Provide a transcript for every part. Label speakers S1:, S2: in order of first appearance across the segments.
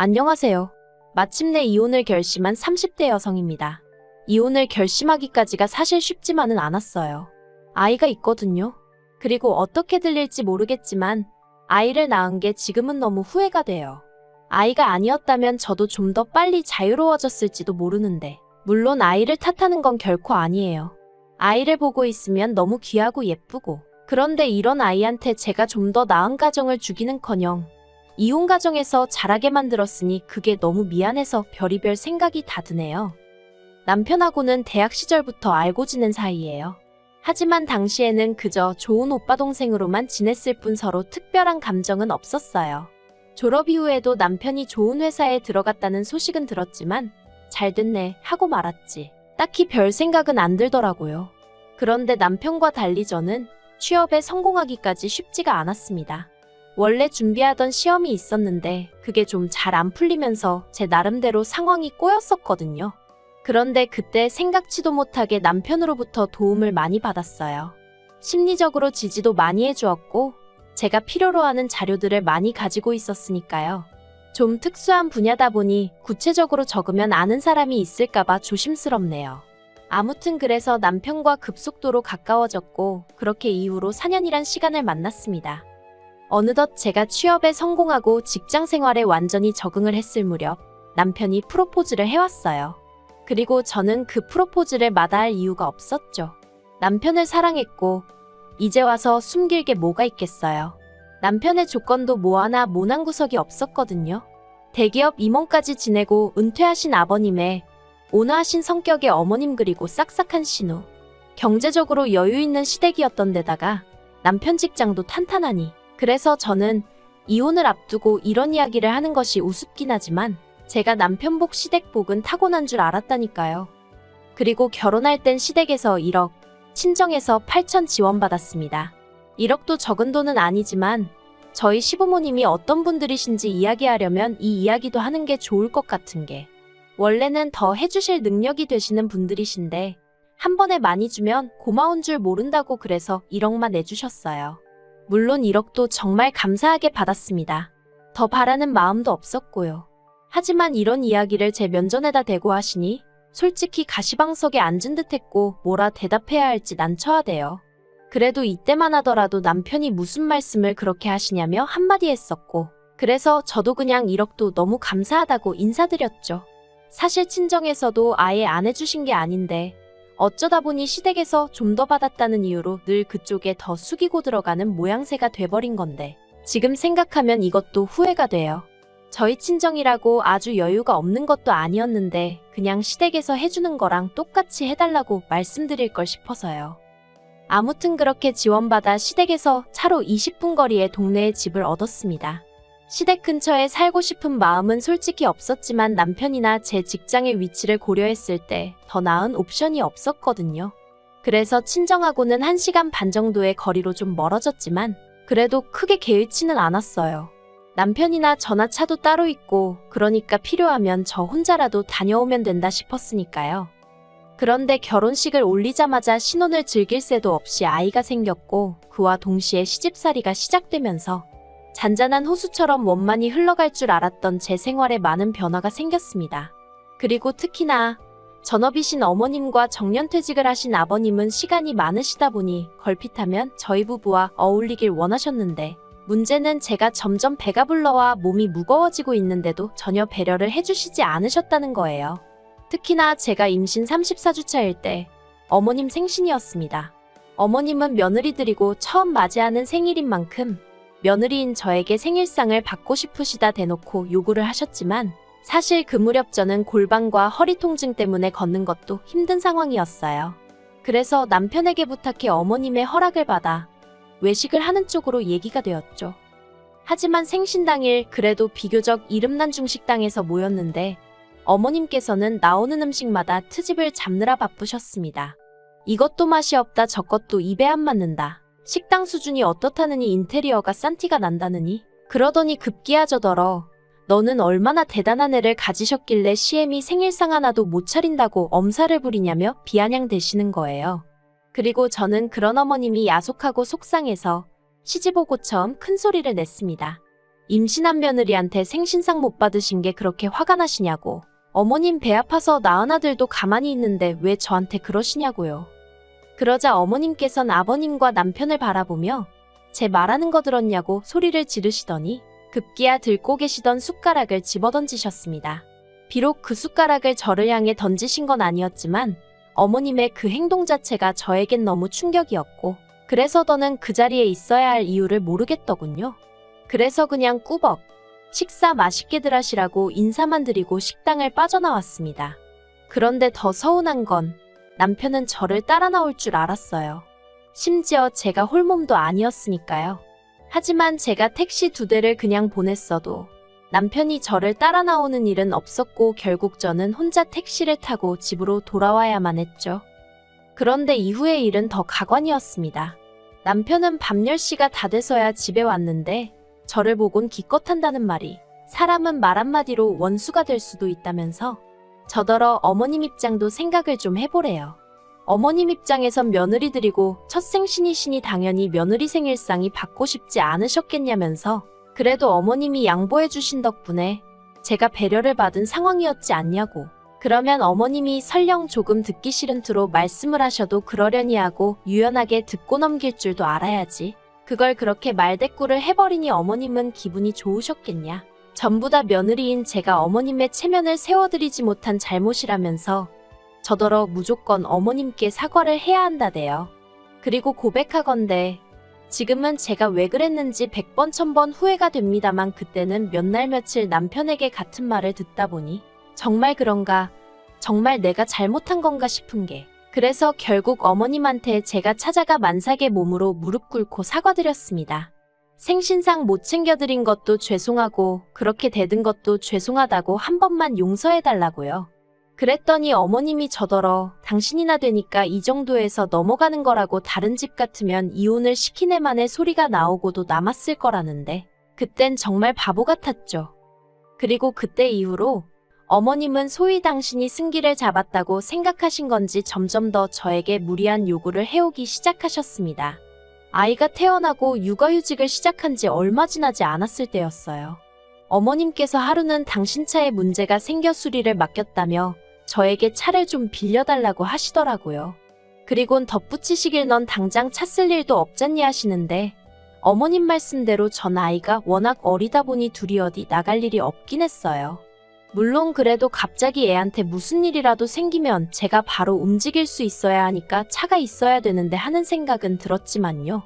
S1: 안녕하세요. 마침내 이혼을 결심한 30대 여성입니다. 이혼을 결심하기까지가 사실 쉽지만은 않았어요. 아이가 있거든요. 그리고 어떻게 들릴지 모르겠지만 아이를 낳은 게 지금은 너무 후회가 돼요. 아이가 아니었다면 저도 좀 더 빨리 자유로워졌을지도 모르는데, 물론 아이를 탓하는 건 결코 아니에요. 아이를 보고 있으면 너무 귀하고 예쁘고, 그런데 이런 아이한테 제가 좀 더 나은 가정을 주기는커녕 이혼 가정에서 자라게 만들었으니 그게 너무 미안해서 별의별 생각이 다 드네요. 남편하고는 대학 시절부터 알고 지낸 사이예요. 하지만 당시에는 그저 좋은 오빠 동생으로만 지냈을 뿐 서로 특별한 감정은 없었어요. 졸업 이후에도 남편이 좋은 회사에 들어갔다는 소식은 들었지만 잘 됐네 하고 말았지. 딱히 별 생각은 안 들더라고요. 그런데 남편과 달리 저는 취업에 성공하기까지 쉽지가 않았습니다. 원래 준비하던 시험이 있었는데 그게 좀 잘 안 풀리면서 제 나름대로 상황이 꼬였었거든요. 그런데 그때 생각지도 못하게 남편으로부터 도움을 많이 받았어요. 심리적으로 지지도 많이 해주었고 제가 필요로 하는 자료들을 많이 가지고 있었으니까요. 좀 특수한 분야다 보니 구체적으로 적으면 아는 사람이 있을까봐 조심스럽네요. 아무튼 그래서 남편과 급속도로 가까워졌고 그렇게 이후로 4년이란 시간을 만났습니다. 어느덧 제가 취업에 성공하고 직장 생활에 완전히 적응을 했을 무렵 남편이 프로포즈를 해왔어요. 그리고 저는 그 프로포즈를 마다할 이유가 없었죠. 남편을 사랑했고 이제 와서 숨길 게 뭐가 있겠어요. 남편의 조건도 뭐 하나 모난 구석이 없었거든요. 대기업 임원까지 지내고 은퇴하신 아버님의 온화하신 성격의 어머님 그리고 싹싹한 신우. 경제적으로 여유 있는 시댁이었던 데다가 남편 직장도 탄탄하니. 그래서 저는 이혼을 앞두고 이런 이야기를 하는 것이 우습긴 하지만 제가 남편복 시댁복은 타고난 줄 알았다니까요. 그리고 결혼할 땐 시댁에서 1억, 친정에서 8천 지원받았습니다. 1억도 적은 돈은 아니지만 저희 시부모님이 어떤 분들이신지 이야기하려면 이 이야기도 하는 게 좋을 것 같은 게, 원래는 더 해주실 능력이 되시는 분들이신데 한 번에 많이 주면 고마운 줄 모른다고 그래서 1억만 내주셨어요. 물론 1억도 정말 감사하게 받았습니다. 더 바라는 마음도 없었고요. 하지만 이런 이야기를 제 면전에다 대고 하시니 솔직히 가시방석에 앉은 듯 했고 뭐라 대답해야 할지 난처하대요. 그래도 이때만 하더라도 남편이 무슨 말씀을 그렇게 하시냐며 한마디 했었고, 그래서 저도 그냥 1억도 너무 감사하다고 인사드렸죠. 사실 친정에서도 아예 안 해주신 게 아닌데 어쩌다 보니 시댁에서 좀 더 받았다는 이유로 늘 그쪽에 더 숙이고 들어가는 모양새가 돼버린 건데 지금 생각하면 이것도 후회가 돼요. 저희 친정이라고 아주 여유가 없는 것도 아니었는데 그냥 시댁에서 해주는 거랑 똑같이 해달라고 말씀드릴 걸 싶어서요. 아무튼 그렇게 지원받아 시댁에서 차로 20분 거리의 동네에 집을 얻었습니다. 시댁 근처에 살고 싶은 마음은 솔직히 없었지만 남편이나 제 직장의 위치를 고려했을 때 더 나은 옵션이 없었거든요. 그래서 친정하고는 1시간 반 정도의 거리로 좀 멀어졌지만 그래도 크게 개의치는 않았어요. 남편이나 저나 차도 따로 있고 그러니까 필요하면 저 혼자라도 다녀오면 된다 싶었으니까요. 그런데 결혼식을 올리자마자 신혼을 즐길 새도 없이 아이가 생겼고 그와 동시에 시집살이가 시작되면서 잔잔한 호수처럼 원만히 흘러갈 줄 알았던 제 생활에 많은 변화가 생겼습니다. 그리고 특히나 전업이신 어머님과 정년퇴직을 하신 아버님은 시간이 많으시다 보니 걸핏하면 저희 부부와 어울리길 원하셨는데 문제는 제가 점점 배가 불러와 몸이 무거워지고 있는데도 전혀 배려를 해주시지 않으셨다는 거예요. 특히나 제가 임신 34주차일 때 어머님 생신이었습니다. 어머님은 며느리들이고 처음 맞이하는 생일인 만큼 며느리인 저에게 생일상을 받고 싶으시다 대놓고 요구를 하셨지만 사실 그 무렵 저는 골반과 허리 통증 때문에 걷는 것도 힘든 상황이었어요. 그래서 남편에게 부탁해 어머님의 허락을 받아 외식을 하는 쪽으로 얘기가 되었죠. 하지만 생신 당일 그래도 비교적 이름난 중식당에서 모였는데 어머님께서는 나오는 음식마다 트집을 잡느라 바쁘셨습니다. 이것도 맛이 없다 저것도 입에 안 맞는다. 식당 수준이 어떻다느니 인테리어가 싼 티가 난다느니 그러더니 급기야 저더러 너는 얼마나 대단한 애를 가지셨길래 시엠이 생일상 하나도 못 차린다고 엄살을 부리냐며 비아냥대시는 거예요. 그리고 저는 그런 어머님이 야속하고 속상해서 시집 오고 처음 큰 소리를 냈습니다. 임신한 며느리한테 생신상 못 받으신 게 그렇게 화가 나시냐고. 어머님 배 아파서 낳은 아들도 가만히 있는데 왜 저한테 그러시냐고요. 그러자 어머님께선 아버님과 남편을 바라보며 제 말하는 거 들었냐고 소리를 지르시더니 급기야 들고 계시던 숟가락을 집어던지셨습니다. 비록 그 숟가락을 저를 향해 던지신 건 아니었지만 어머님의 그 행동 자체가 저에겐 너무 충격이었고, 그래서 더는 그 자리에 있어야 할 이유를 모르겠더군요. 그래서 그냥 꾸벅 식사 맛있게들 하시라고 인사만 드리고 식당을 빠져나왔습니다. 그런데 더 서운한 건 남편은 저를 따라 나올 줄 알았어요. 심지어 제가 홀몸도 아니었으니까요. 하지만 제가 택시 2대를 그냥 보냈어도 남편이 저를 따라 나오는 일은 없었고 결국 저는 혼자 택시를 타고 집으로 돌아와야만 했죠. 그런데 이후의 일은 더 가관이었습니다. 남편은 밤 10시가 다 돼서야 집에 왔는데 저를 보곤 기껏한다는 말이 사람은 말 한마디로 원수가 될 수도 있다면서 저더러 어머님 입장도 생각을 좀 해보래요. 어머님 입장에선 며느리들이고 첫 생신이시니 당연히 며느리 생일상이 받고 싶지 않으셨겠냐면서 그래도 어머님이 양보해 주신 덕분에 제가 배려를 받은 상황이었지 않냐고. 그러면 어머님이 설령 조금 듣기 싫은 투로 말씀을 하셔도 그러려니 하고 유연하게 듣고 넘길 줄도 알아야지. 그걸 그렇게 말대꾸를 해버리니 어머님은 기분이 좋으셨겠냐. 전부 다 며느리인 제가 어머님의 체면을 세워드리지 못한 잘못이라면서 저더러 무조건 어머님께 사과를 해야 한다대요. 그리고 고백하건대 지금은 제가 왜 그랬는지 100번 1000번 후회가 됩니다만 그때는 몇 날 며칠 남편에게 같은 말을 듣다 보니 정말 그런가, 정말 내가 잘못한 건가 싶은 게, 그래서 결국 어머님한테 제가 찾아가 만삭의 몸으로 무릎 꿇고 사과드렸습니다. 생신상 못 챙겨드린 것도 죄송하고 그렇게 대든 것도 죄송하다고 한 번만 용서해달라고요. 그랬더니 어머님이 저더러 당신이나 되니까 이 정도에서 넘어가는 거라고, 다른 집 같으면 이혼을 시키네 만의 소리가 나오고도 남았을 거라는데 그땐 정말 바보 같았죠. 그리고 그때 이후로 어머님은 소위 당신이 승기를 잡았다고 생각하신 건지 점점 더 저에게 무리한 요구를 해오기 시작하셨습니다. 아이가 태어나고 육아휴직을 시작한 지 얼마 지나지 않았을 때였어요. 어머님께서 하루는 당신 차에 문제가 생겨 수리를 맡겼다며 저에게 차를 좀 빌려달라고 하시더라고요. 그리곤 덧붙이시길 넌 당장 차 쓸 일도 없잖니 하시는데 어머님 말씀대로 전 아이가 워낙 어리다 보니 둘이 어디 나갈 일이 없긴 했어요. 물론 그래도 갑자기 애한테 무슨 일이라도 생기면 제가 바로 움직일 수 있어야 하니까 차가 있어야 되는데 하는 생각은 들었지만요.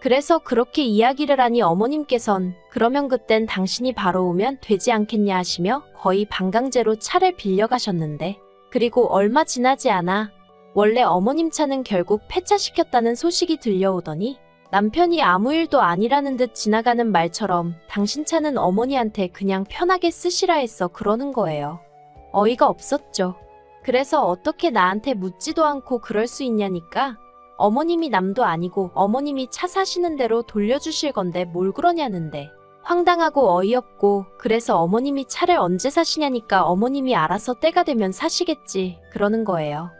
S1: 그래서 그렇게 이야기를 하니 어머님께선 그러면 그땐 당신이 바로 오면 되지 않겠냐 하시며 거의 반강제로 차를 빌려가셨는데, 그리고 얼마 지나지 않아 원래 어머님 차는 결국 폐차시켰다는 소식이 들려오더니 남편이 아무 일도 아니라는 듯 지나가는 말처럼 당신 차는 어머니한테 그냥 편하게 쓰시라 해서 그러는 거예요. 어이가 없었죠. 그래서 어떻게 나한테 묻지도 않고 그럴 수 있냐니까 어머님이 남도 아니고 어머님이 차 사시는 대로 돌려주실 건데 뭘 그러냐는데 황당하고 어이없고, 그래서 어머님이 차를 언제 사시냐니까 어머님이 알아서 때가 되면 사시겠지 그러는 거예요.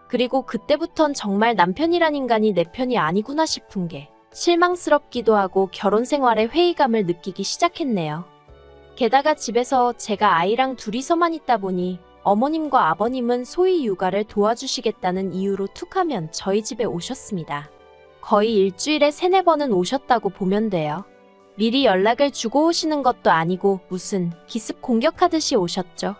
S1: 그리고 그때부턴 정말 남편이란 인간이 내 편이 아니구나 싶은 게 실망스럽기도 하고 결혼 생활에 회의감을 느끼기 시작했네요. 게다가 집에서 제가 아이랑 둘이서만 있다 보니 어머님과 아버님은 소위 육아를 도와주시겠다는 이유로 툭하면 저희 집에 오셨습니다. 거의 일주일에 3-4번은 오셨다고 보면 돼요. 미리 연락을 주고 오시는 것도 아니고 무슨 기습 공격하듯이 오셨죠.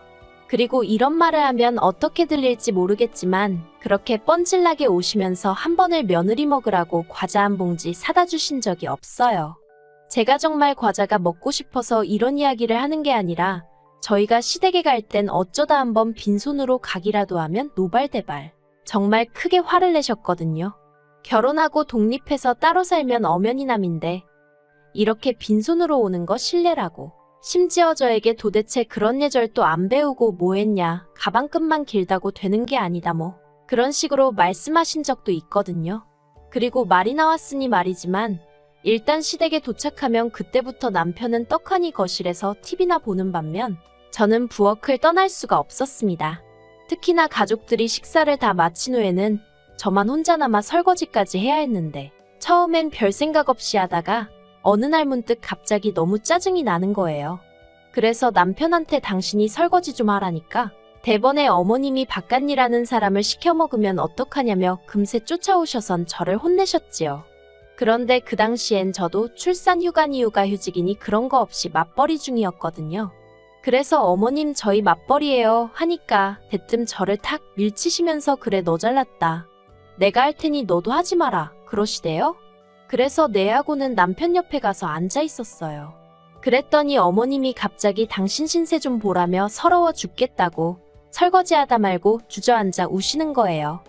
S1: 그리고 이런 말을 하면 어떻게 들릴지 모르겠지만 그렇게 뻔질나게 오시면서 한 번을 며느리 먹으라고 과자 한 봉지 사다 주신 적이 없어요. 제가 정말 과자가 먹고 싶어서 이런 이야기를 하는 게 아니라 저희가 시댁에 갈 땐 어쩌다 한번 빈손으로 가기라도 하면 노발대발 정말 크게 화를 내셨거든요. 결혼하고 독립해서 따로 살면 엄연히남인데 이렇게 빈손으로 오는 거 실례라고. 심지어 저에게 도대체 그런 예절도 안 배우고 뭐 했냐, 가방끈만 길다고 되는 게 아니다 뭐 그런 식으로 말씀하신 적도 있거든요. 그리고 말이 나왔으니 말이지만 일단 시댁에 도착하면 그때부터 남편은 떡하니 거실에서 TV나 보는 반면 저는 부엌을 떠날 수가 없었습니다. 특히나 가족들이 식사를 다 마친 후에는 저만 혼자 남아 설거지까지 해야 했는데 처음엔 별 생각 없이 하다가 어느 날 문득 갑자기 너무 짜증이 나는 거예요. 그래서 남편한테 당신이 설거지 좀 하라니까 대번에 어머님이 바깥일하는 사람을 시켜 먹으면 어떡하냐며 금세 쫓아오셔선 저를 혼내셨지요. 그런데 그 당시엔 저도 출산 휴가니 육아휴직이니 그런 거 없이 맞벌이 중이었거든요. 그래서 어머님 저희 맞벌이에요 하니까 대뜸 저를 탁 밀치시면서 그래 너 잘났다. 내가 할 테니 너도 하지 마라 그러시대요. 그래서 내하고는 남편 옆에 가서 앉아 있었어요. 그랬더니 어머님이 갑자기 당신 신세 좀 보라며 서러워 죽겠다고 설거지하다 말고 주저앉아 우시는 거예요.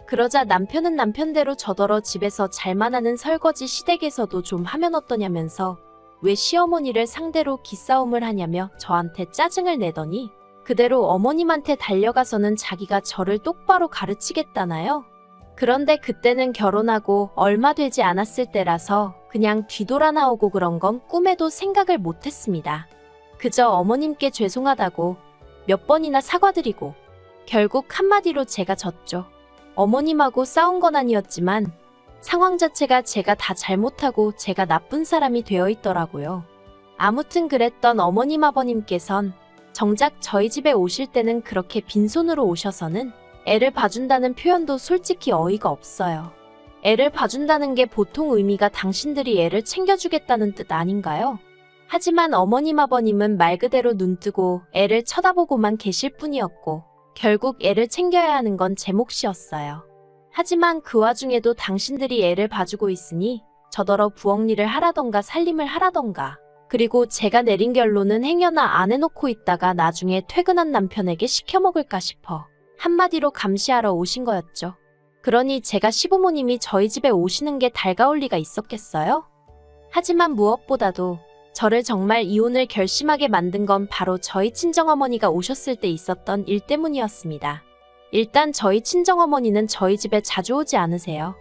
S1: 그러자 남편은 남편대로 저더러 집에서 잘만 하는 설거지 시댁에서도 좀 하면 어떠냐면서 왜 시어머니를 상대로 기싸움을 하냐며 저한테 짜증을 내더니 그대로 어머님한테 달려가서는 자기가 저를 똑바로 가르치겠다나요? 그런데 그때는 결혼하고 얼마 되지 않았을 때라서 그냥 뒤돌아 나오고 그런 건 꿈에도 생각을 못했습니다. 그저 어머님께 죄송하다고 몇 번이나 사과드리고 결국 한마디로 제가 졌죠. 어머님하고 싸운 건 아니었지만 상황 자체가 제가 다 잘못하고 제가 나쁜 사람이 되어 있더라고요. 아무튼 그랬던 어머님 아버님께선 정작 저희 집에 오실 때는 그렇게 빈손으로 오셔서는 애를 봐준다는 표현도 솔직히 어이가 없어요. 애를 봐준다는 게 보통 의미가 당신들이 애를 챙겨주겠다는 뜻 아닌가요? 하지만 어머님 아버님은 말 그대로 눈뜨고 애를 쳐다보고만 계실 뿐이었고 결국 애를 챙겨야 하는 건 제 몫이었어요. 하지만 그 와중에도 당신들이 애를 봐주고 있으니 저더러 부엌일을 하라던가 살림을 하라던가 그리고 제가 내린 결론은 행여나 안 해놓고 있다가 나중에 퇴근한 남편에게 시켜먹을까 싶어 한마디로 감시하러 오신 거였죠. 그러니 제가 시부모님이 저희 집에 오시는 게 달가울 리가 있었겠어요? 하지만 무엇보다도 저를 정말 이혼을 결심하게 만든 건 바로 저희 친정어머니가 오셨을 때 있었던 일 때문이었습니다. 일단 저희 친정어머니는 저희 집에 자주 오지 않으세요.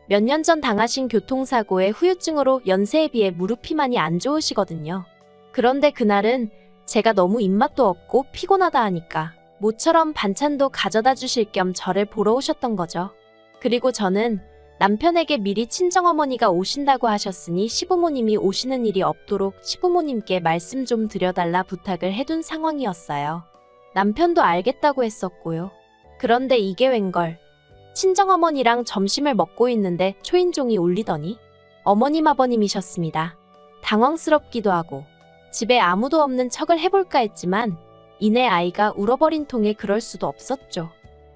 S1: 몇 년 전 당하신 교통사고의 후유증으로 연세에 비해 무릎이 많이 안 좋으시거든요. 그런데 그날은 제가 너무 입맛도 없고 피곤하다 하니까 모처럼 반찬도 가져다 주실 겸 저를 보러 오셨던 거죠. 그리고 저는 남편에게 미리 친정어머니가 오신다고 하셨으니 시부모님이 오시는 일이 없도록 시부모님께 말씀 좀 드려달라 부탁을 해둔 상황이었어요. 남편도 알겠다고 했었고요. 그런데 이게 웬걸. 친정어머니랑 점심을 먹고 있는데 초인종이 울리더니 어머님 아버님이셨습니다. 당황스럽기도 하고 집에 아무도 없는 척을 해볼까 했지만 이내 아이가 울어버린 통에 그럴 수도 없었죠.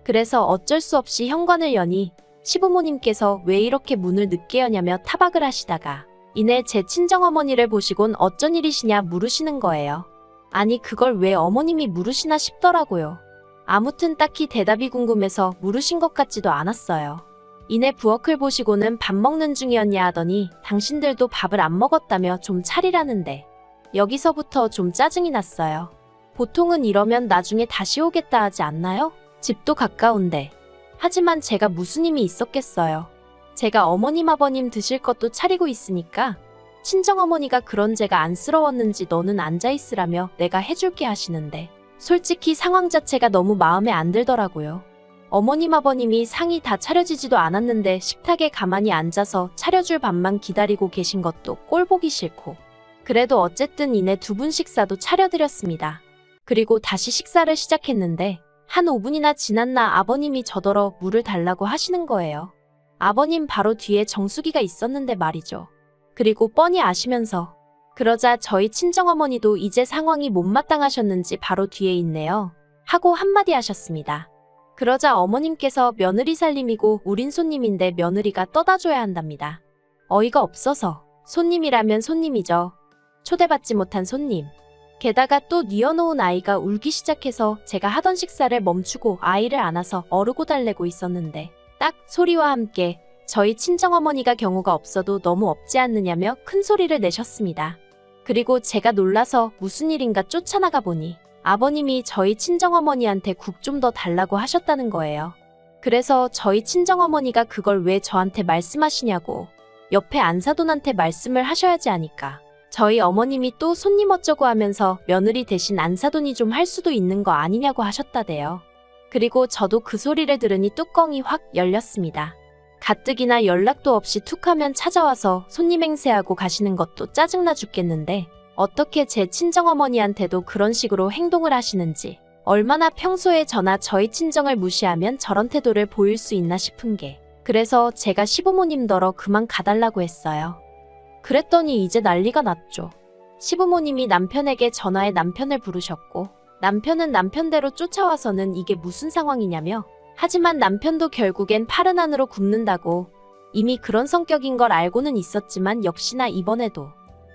S1: 그래서 어쩔 수 없이 현관을 여니 시부모님께서 왜 이렇게 문을 늦게 여냐며 타박을 하시다가 이내 제 친정어머니를 보시곤 어쩐 일이시냐 물으시는 거예요. 아니 그걸 왜 어머님이 물으시나 싶더라고요. 아무튼 딱히 대답이 궁금해서 물으신 것 같지도 않았어요. 이내 부엌을 보시고는 밥 먹는 중이었냐 하더니 당신들도 밥을 안 먹었다며 좀 차리라는데 여기서부터 좀 짜증이 났어요. 보통은 이러면 나중에 다시 오겠다 하지 않나요? 집도 가까운데. 하지만 제가 무슨 힘이 있었겠어요. 제가 어머님 아버님 드실 것도 차리고 있으니까 친정어머니가 그런 제가 안쓰러웠는지 너는 앉아있으라며 내가 해줄게 하시는데 솔직히 상황 자체가 너무 마음에 안 들더라고요. 어머님 아버님이 상이 다 차려지지도 않았는데 식탁에 가만히 앉아서 차려줄 밥만 기다리고 계신 것도 꼴보기 싫고 그래도 어쨌든 이내 두 분 식사도 차려드렸습니다. 그리고 다시 식사를 시작했는데 한 5분이나 지났나 아버님이 저더러 물을 달라고 하시는 거예요. 아버님 바로 뒤에 정수기가 있었는데 말이죠. 그리고 뻔히 아시면서 그러자 저희 친정어머니도 이제 상황이 못마땅하셨는지 바로 뒤에 있네요. 하고 한마디 하셨습니다. 그러자 어머님께서 며느리 살림이고 우린 손님인데 며느리가 떠다줘야 한답니다. 어이가 없어서 손님이라면 손님이죠. 초대받지 못한 손님. 게다가 또 뉘어놓은 아이가 울기 시작해서 제가 하던 식사를 멈추고 아이를 안아서 어르고 달래고 있었는데 딱 소리와 함께 저희 친정어머니가 경우가 없어도 너무 없지 않느냐며 큰 소리를 내셨습니다. 그리고 제가 놀라서 무슨 일인가 쫓아나가 보니 아버님이 저희 친정어머니한테 국 좀 더 달라고 하셨다는 거예요. 그래서 저희 친정어머니가 그걸 왜 저한테 말씀하시냐고 옆에 안사돈한테 말씀을 하셔야지 하니까 저희 어머님이 또 손님 어쩌고 하면서 며느리 대신 안사돈이 좀 할 수도 있는 거 아니냐고 하셨다대요. 그리고 저도 그 소리를 들으니 뚜껑이 확 열렸습니다. 가뜩이나 연락도 없이 툭하면 찾아와서 손님 행세하고 가시는 것도 짜증나 죽겠는데 어떻게 제 친정어머니한테도 그런 식으로 행동을 하시는지, 얼마나 평소에 저나 저희 친정을 무시하면 저런 태도를 보일 수 있나 싶은 게, 그래서 제가 시부모님더러 그만 가달라고 했어요. 그랬더니 이제 난리가 났죠. 시부모님이 남편에게 전화해 남편을 부르셨고, 남편은 남편대로 쫓아와서는 이게 무슨 상황이냐며, 하지만 남편도 결국엔 파른 안으로 굽는다고, 이미 그런 성격인 걸 알고는 있었지만 역시나 이번에도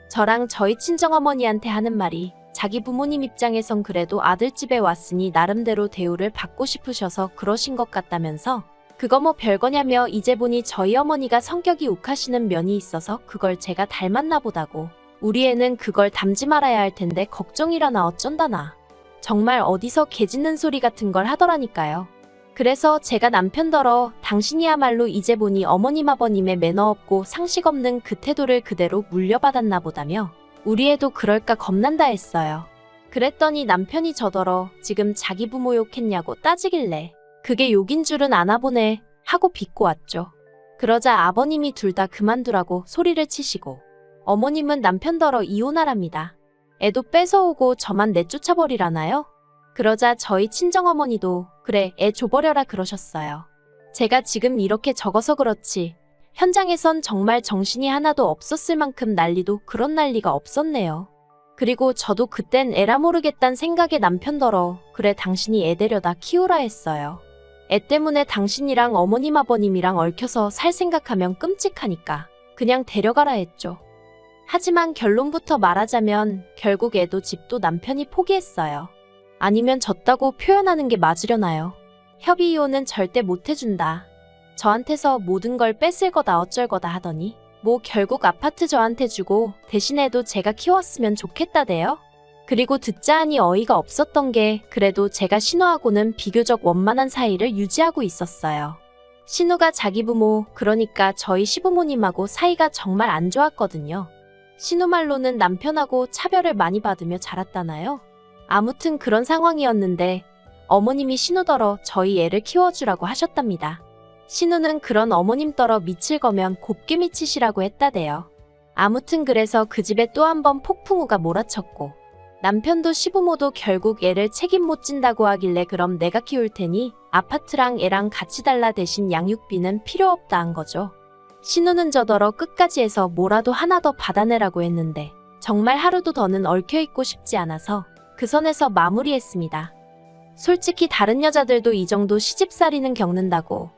S1: 저랑 저희 친정어머니한테 하는 말이, 자기 부모님 입장에선 그래도 아들집에 왔으니 나름대로 대우를 받고 싶으셔서 그러신 것 같다면서, 그거 뭐 별거냐며 이제 보니 저희 어머니가 성격이 욱하시는 면이 있어서 그걸 제가 닮았나 보다고, 우리 애는 그걸 닮지 말아야 할 텐데 걱정이라나 어쩐다나, 정말 어디서 개 짖는 소리 같은 걸 하더라니까요. 그래서 제가 남편더러 당신이야말로 이제 보니 어머님 아버님의 매너 없고 상식 없는 그 태도를 그대로 물려받았나 보다며, 우리 애도 그럴까 겁난다 했어요. 그랬더니 남편이 저더러 지금 자기 부모 욕했냐고 따지길래, 그게 욕인 줄은 아나 보네 하고 비꼬 왔죠. 그러자 아버님이 둘 다 그만두라고 소리를 치시고, 어머님은 남편더러 이혼하랍니다. 애도 뺏어오고 저만 내쫓아버리라나요? 그러자 저희 친정어머니도 그래 애 줘버려라 그러셨어요. 제가 지금 이렇게 적어서 그렇지 현장에선 정말 정신이 하나도 없었을 만큼 난리도 그런 난리가 없었네요. 그리고 저도 그땐 에라 모르겠단 생각에 남편더러 그래 당신이 애 데려다 키우라 했어요. 애 때문에 당신이랑 어머님 아버님이랑 얽혀서 살 생각하면 끔찍하니까 그냥 데려가라 했죠. 하지만 결론부터 말하자면 결국 애도 집도 남편이 포기했어요. 아니면 졌다고 표현하는 게 맞으려나요? 협의 이혼은 절대 못 해준다. 저한테서 모든 걸 뺏을 거다 어쩔 거다 하더니 뭐 결국 아파트 저한테 주고 대신 애도 제가 키웠으면 좋겠다대요. 그리고 듣자 하니 어이가 없었던 게 그래도 제가 신우하고는 비교적 원만한 사이를 유지하고 있었어요. 신우가 자기 부모 그러니까 저희 시부모님하고 사이가 정말 안 좋았거든요. 신우 말로는 남편하고 차별을 많이 받으며 자랐다나요? 아무튼 그런 상황이었는데 어머님이 신우더러 저희 애를 키워주라고 하셨답니다. 신우는 그런 어머님더러 미칠 거면 곱게 미치시라고 했다대요. 아무튼 그래서 그 집에 또 한 번 폭풍우가 몰아쳤고, 남편도 시부모도 결국 애를 책임 못 진다고 하길래 그럼 내가 키울 테니 아파트랑 애랑 같이 달라 대신 양육비는 필요 없다 한 거죠. 신우는 저더러 끝까지 해서 뭐라도 하나 더 받아내라고 했는데 정말 하루도 더는 얽혀있고 싶지 않아서 그 선에서 마무리했습니다. 솔직히 다른 여자들도 이 정도 시집살이는 겪는다고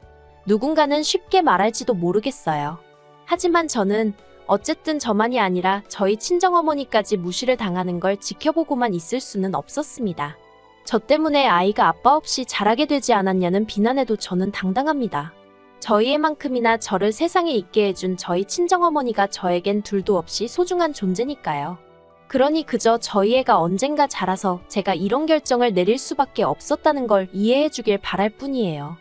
S1: 누군가는 쉽게 말할지도 모르겠어요. 하지만 저는 어쨌든 저만이 아니라 저희 친정어머니까지 무시를 당하는 걸 지켜보고만 있을 수는 없었습니다. 저 때문에 아이가 아빠 없이 자라게 되지 않았냐는 비난에도 저는 당당합니다. 저희 애만큼이나 저를 세상에 있게 해준 저희 친정어머니가 저에겐 둘도 없이 소중한 존재니까요. 그러니 그저 저희 애가 언젠가 자라서 제가 이런 결정을 내릴 수밖에 없었다는 걸 이해해 주길 바랄 뿐이에요.